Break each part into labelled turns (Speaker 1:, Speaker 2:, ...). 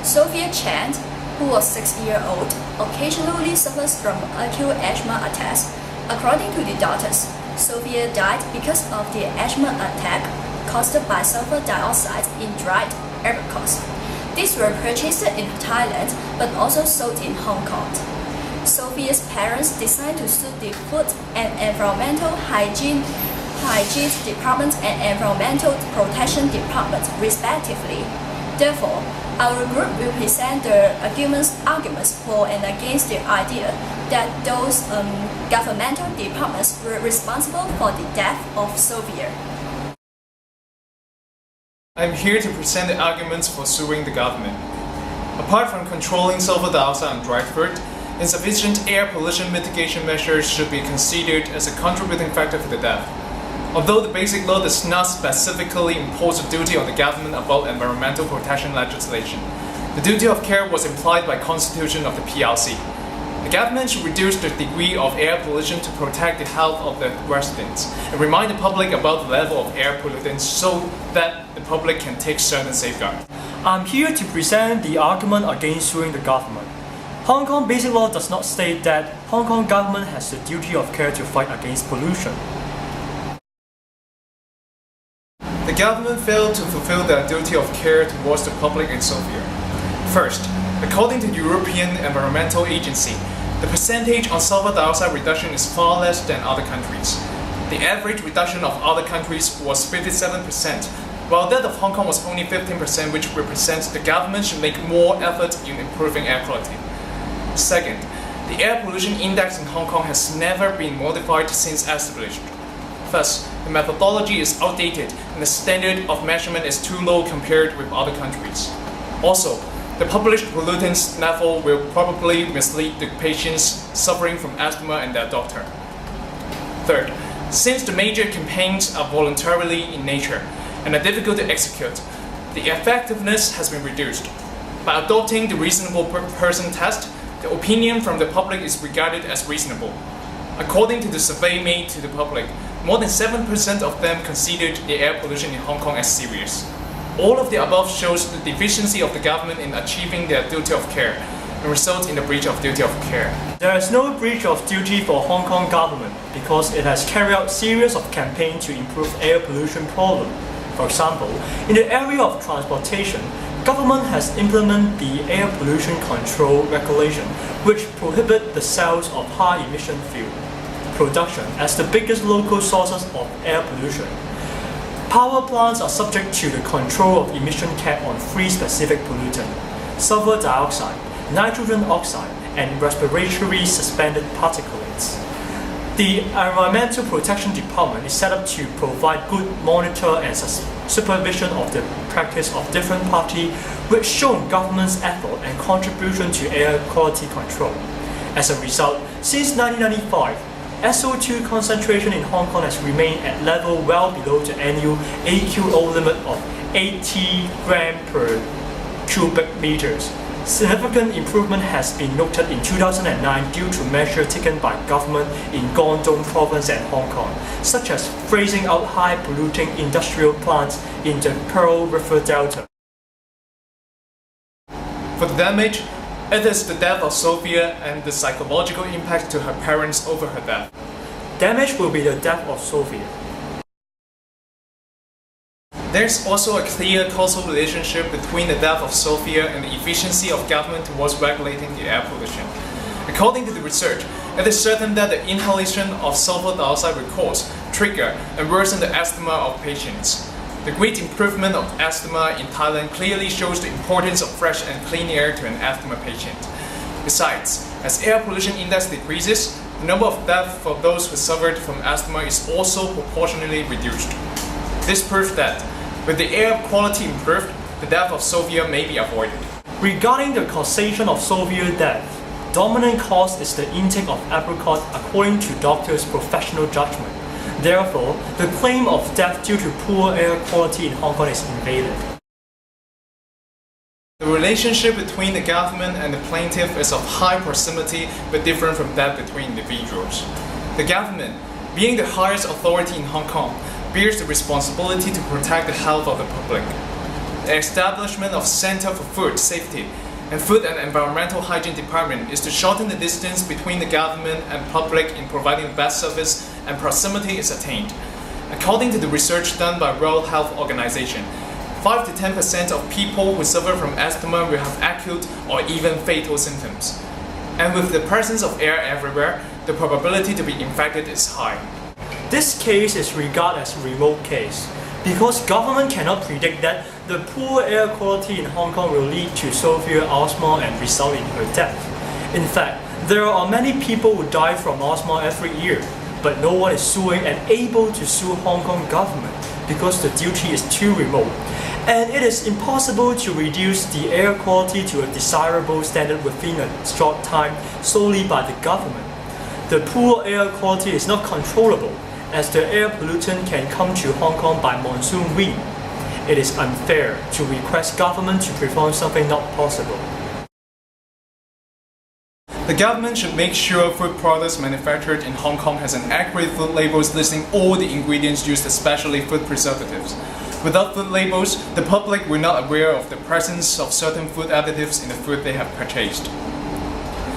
Speaker 1: Sophia Chen, who was 6 years old, occasionally suffers from acute asthma attacks. According to the doctors, Sophia died because of the asthma attack caused by sulfur dioxide in dried apricots. These were purchased in Thailand but also sold in Hong Kong. Sophia's parents decided to sue the Food and Environmental Hygiene Department and Environmental Protection Department respectively. Therefore, our group will present the arguments for and against the idea that those governmental departments were responsible for the death of Sophia.
Speaker 2: I am here to present the arguments for suing the government. Apart from controlling sulfur dioxide on dried fruit, insufficient air pollution mitigation measures should be considered as a contributing factor for the death. Although the Basic Law does not specifically impose a duty on the government about environmental protection legislation, the duty of care was implied by Constitution of the PRC. The government should reduce the degree of air pollution to protect the health of the residents and remind the public about the level of air pollutants so that the public can take certain safeguards.
Speaker 3: I'm here to present the argument against suing the government. Hong Kong Basic Law does not state that Hong Kong government has the duty of care to fight against pollution.
Speaker 2: The government failed to fulfill their duty of care towards the public in Sophia. First, according to the European Environmental Agency, the percentage on sulfur dioxide reduction is far less than other countries. The average reduction of other countries was 57%, while that of Hong Kong was only 15%, which represents the government should make more effort in improving air quality. Second, the air pollution index in Hong Kong has never been modified since established. Thus, the methodology is outdated and the standard of measurement is too low compared with other countries. Also, the published pollutants level will probably mislead the patients suffering from asthma and their doctor. Third, since the major campaigns are voluntarily in nature and are difficult to execute, the effectiveness has been reduced. By adopting the reasonable person test, the opinion from the public is regarded as reasonable. According to the survey made to the public, more than 7% of them considered the air pollution in Hong Kong as serious. All of the above shows the deficiency of the government in achieving their duty of care and results in the breach of duty of care.
Speaker 3: There is no breach of duty for Hong Kong government because it has carried out series of campaigns to improve air pollution problem. For example, in the area of transportation, government has implemented the air pollution control regulation, which prohibit the sales of high emission fuel production as the biggest local sources of air pollution. Power plants are subject to the control of emission cap on three specific pollutants: sulfur dioxide, nitrogen oxide, and respiratory suspended particulates. The Environmental Protection Department is set up to provide good monitor and supervision of the practice of different parties, which show government's effort and contribution to air quality control. As a result, since 1995, SO2 concentration in Hong Kong has remained at level well below the annual AQO limit of 80 grams per cubic meters. Significant improvement has been noted in 2009 due to measures taken by government in Guangdong province and Hong Kong, such as phasing out high polluting industrial plants in the Pearl River Delta.
Speaker 2: For the damage, it is the death of Sophia and the psychological impact to her parents over her death.
Speaker 3: Damage will be the death of Sophia.
Speaker 2: There's also a clear causal relationship between the death of Sophia and the efficiency of government towards regulating the air pollution. According to the research, it is certain that the inhalation of sulfur dioxide will cause, trigger, and worsen the asthma of patients. The great improvement of asthma in Thailand clearly shows the importance of fresh and clean air to an asthma patient. Besides, as air pollution index decreases, the number of deaths for those who suffered from asthma is also proportionally reduced. This proves that, with the air quality improved, the death of Sophia may be avoided.
Speaker 3: Regarding the causation of Sophia's death, dominant cause is the intake of apricot according to doctors' professional judgment. Therefore, the claim of death due to poor air quality in Hong Kong is invalid.
Speaker 2: The relationship between the government and the plaintiff is of high proximity but different from that between individuals. The government, being the highest authority in Hong Kong, bears the responsibility to protect the health of the public. The establishment of Center for Food Safety and Food and Environmental Hygiene Department is to shorten the distance between the government and public in providing the best service and proximity is attained. According to the research done by World Health Organization, 5 to 10% of people who suffer from asthma will have acute or even fatal symptoms. And with the presence of air everywhere, the probability to be infected is high.
Speaker 3: This case is regarded as a remote case because government cannot predict that the poor air quality in Hong Kong will lead to severe asthma and result in her death. In fact, there are many people who die from asthma every year, but no one is suing and able to sue Hong Kong government because the duty is too remote. And it is impossible to reduce the air quality to a desirable standard within a short time solely by the government. The poor air quality is not controllable, as the air pollutant can come to Hong Kong by monsoon wind. It is unfair to request government to perform something not possible.
Speaker 2: The government should make sure food products manufactured in Hong Kong has an accurate food labels listing all the ingredients used, especially food preservatives. Without food labels, the public will not aware of the presence of certain food additives in the food they have purchased.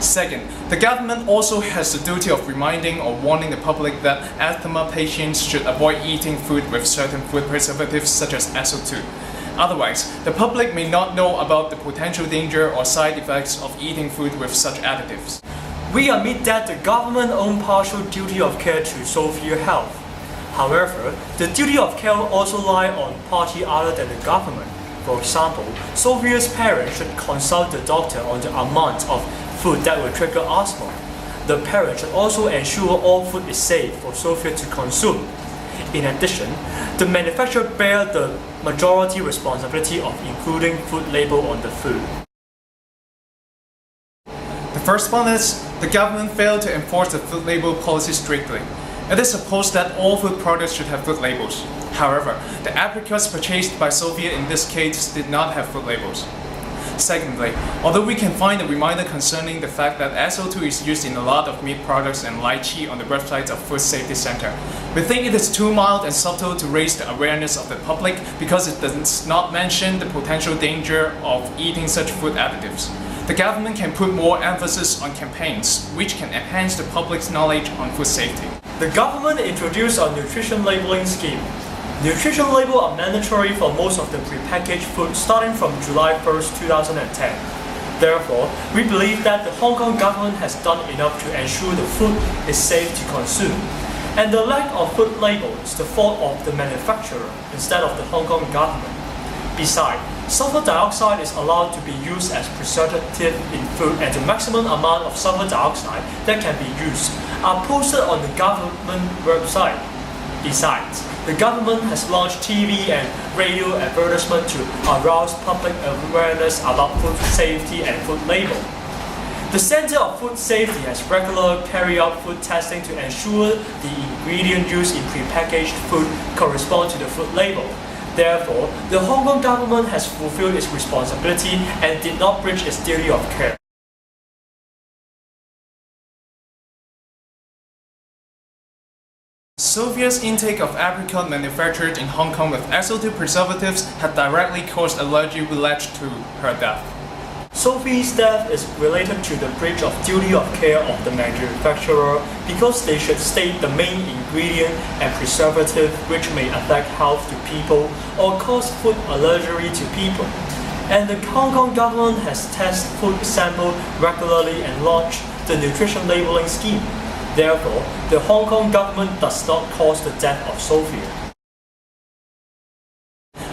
Speaker 2: Second, the government also has the duty of reminding or warning the public that asthma patients should avoid eating food with certain food preservatives such as SO2. Otherwise, the public may not know about the potential danger or side effects of eating food with such additives.
Speaker 3: We admit that the government owns partial duty of care to severe health. However, the duty of care also lies on party other than the government. For example, Sophia's parents should consult the doctor on the amount of food that will trigger asthma. The parent should also ensure all food is safe for Sophia to consume. In addition, the manufacturer bears the majority responsibility of including food label on the food.
Speaker 2: The first one is, the government failed to enforce the food label policy strictly. It is supposed that all food products should have food labels. However, the apricots purchased by Sophia in this case did not have food labels. Secondly, although we can find a reminder concerning the fact that SO2 is used in a lot of meat products and lychee on the website of Food Safety Center, we think it is too mild and subtle to raise the awareness of the public because it does not mention the potential danger of eating such food additives. The government can put more emphasis on campaigns which can enhance the public's knowledge on food safety.
Speaker 3: The government introduced a nutrition labeling scheme. Nutrition labels are mandatory for most of the prepackaged food starting from July 1st, 2010. Therefore, we believe that the Hong Kong government has done enough to ensure the food is safe to consume. And the lack of food label is the fault of the manufacturer instead of the Hong Kong government. Besides, sulfur dioxide is allowed to be used as preservative in food, and the maximum amount of sulfur dioxide that can be used are posted on the government website. Besides, the government has launched TV and radio advertisement to arouse public awareness about food safety and food label. The Center of Food Safety has regularly carried out food testing to ensure the ingredient used in prepackaged food correspond to the food label. Therefore, the Hong Kong government has fulfilled its responsibility and did not breach its duty of care.
Speaker 2: Sophia's intake of apricot manufactured in Hong Kong with SO2 preservatives had directly caused allergy related to her death.
Speaker 3: Sophie's death is related to the breach of duty of care of the manufacturer because they should state the main ingredient and preservative which may affect health to people or cause food allergy to people. And the Hong Kong government has tested food samples regularly and launched the nutrition labeling scheme. Therefore, the Hong Kong government does not cause the death of Sophia.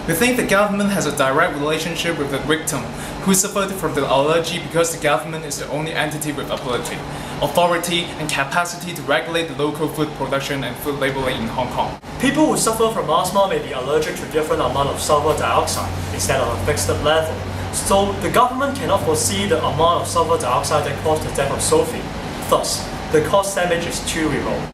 Speaker 2: We think the government has a direct relationship with the victim who suffered from the allergy because the government is the only entity with ability, authority, and capacity to regulate the local food production and food labeling in Hong Kong.
Speaker 3: People who suffer from asthma may be allergic to different amount of sulfur dioxide instead of a fixed level. So the government cannot foresee the amount of sulfur dioxide that caused the death of Sophie. Thus, the cost damage is too remote.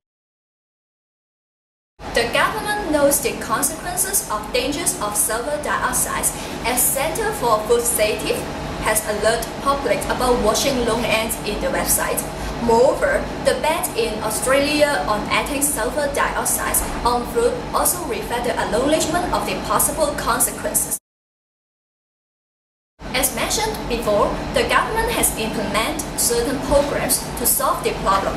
Speaker 1: The government knows the consequences of dangers of sulfur dioxide, and Center for Food Safety has alerted public about washing long ends in the website. Moreover, the ban in Australia on adding sulfur dioxide on food also reflects the acknowledgement of the possible consequences. Before, the government has implemented certain programs to solve the problem.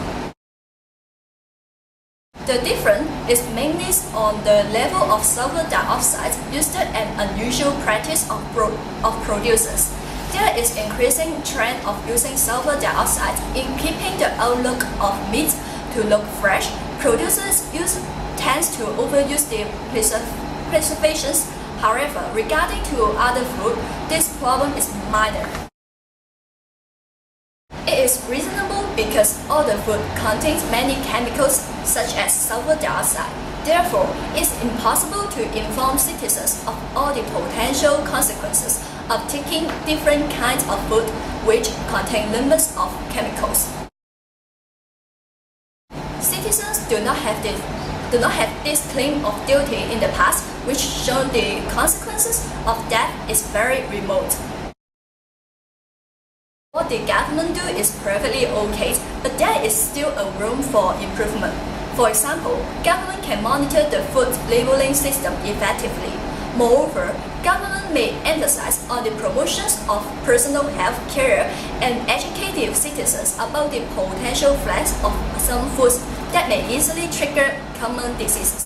Speaker 1: The difference is mainly on the level of sulfur dioxide used and unusual practice of producers. There is increasing trend of using sulfur dioxide in keeping the outlook of meat to look fresh. Producers tends to overuse the preservations. However, regarding to other food, this problem is minor. It is reasonable because all the food contains many chemicals such as sulfur dioxide. Therefore, it's impossible to inform citizens of all the potential consequences of taking different kinds of food which contain numbers of chemicals. Citizens do not have this claim of duty in the past, which shown the consequences of death is very remote. What the government do is perfectly okay, but there is still a room for improvement. For example, government can monitor the food labeling system effectively. Moreover, government may emphasize on the promotions of personal health care and educate citizens about the potential effects of some foods that may easily trigger common diseases.